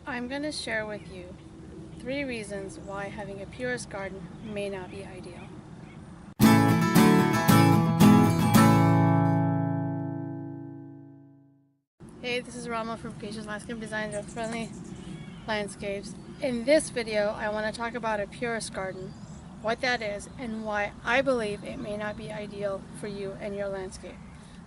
I'm going to share with you 3 reasons why having a purist garden may not be ideal. Hey, this is Rama from Patience Landscape Design, Earth Friendly Landscapes. In this video, I want to talk about a purist garden, what that is, and why I believe it may not be ideal for you and your landscape.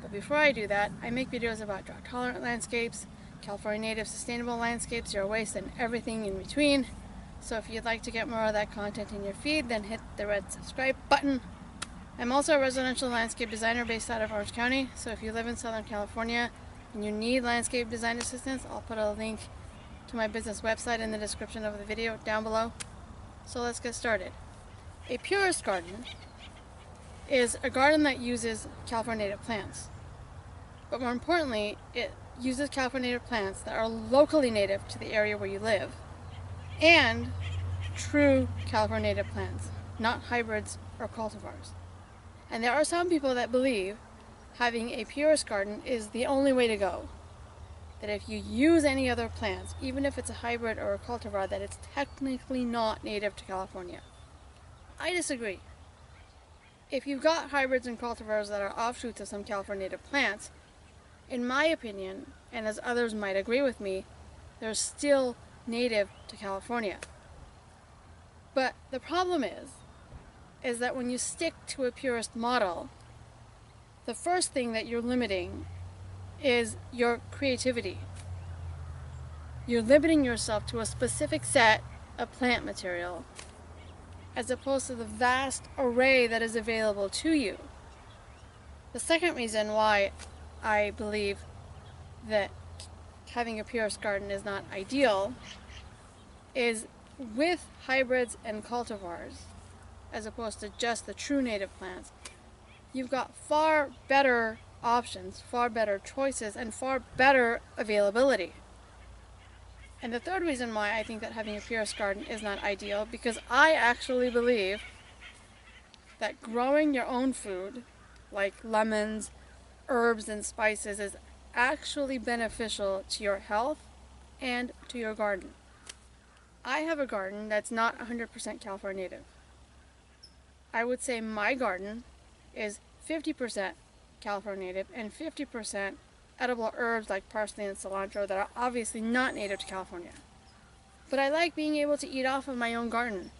But before I do that, I make videos about drought-tolerant landscapes, California native sustainable landscapes, zero waste, and everything in between. So if you'd like to get more of that content in your feed, then hit the red subscribe button. I'm also a residential landscape designer based out of Orange County, so if you live in Southern California and you need landscape design assistance, I'll put a link to my business website in the description of the video down below. So let's get started. A purist garden is a garden that uses California native plants. But more importantly, it uses California native plants that are locally native to the area where you live, and true California native plants, not hybrids or cultivars. And there are some people that believe having a purist garden is the only way to go. That if you use any other plants, even if it's a hybrid or a cultivar, that it's technically not native to California. I disagree. If you've got hybrids and cultivars that are offshoots of some California native plants, in my opinion, and as others might agree with me, they're still native to California. But the problem is that when you stick to a purist model, the first thing that you're limiting is your creativity. You're limiting yourself to a specific set of plant material as opposed to the vast array that is available to you. The second reason why I believe that having a purist garden is not ideal is with hybrids and cultivars, as opposed to just the true native plants, you've got far better options, far better choices, and far better availability. And the third reason why I think that having a purist garden is not ideal, because I actually believe that growing your own food, like lemons, herbs, and spices, is actually beneficial to your health and to your garden. I have a garden that's not 100% California native. I would say my garden is 50% California native and 50% edible herbs like parsley and cilantro that are obviously not native to California. But I like being able to eat off of my own garden.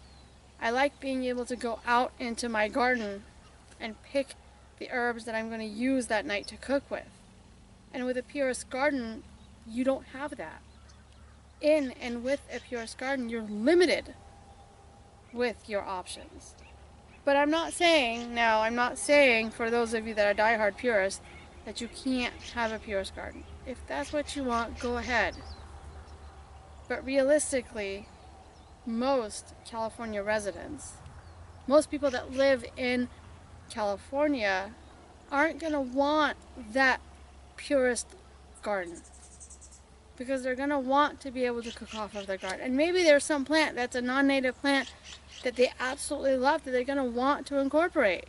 I like being able to go out into my garden and pick the herbs that I'm going to use that night to cook with. And with a purist garden, you don't have that. In and with a purist garden, you're limited with your options. But I'm not saying for those of you that are diehard purists that you can't have a purist garden. If that's what you want, go ahead. But realistically, most California residents, most people that live in California aren't going to want that purist garden, because they're going to want to be able to cook off of their garden. And maybe there's some plant that's a non-native plant that they absolutely love that they're going to want to incorporate.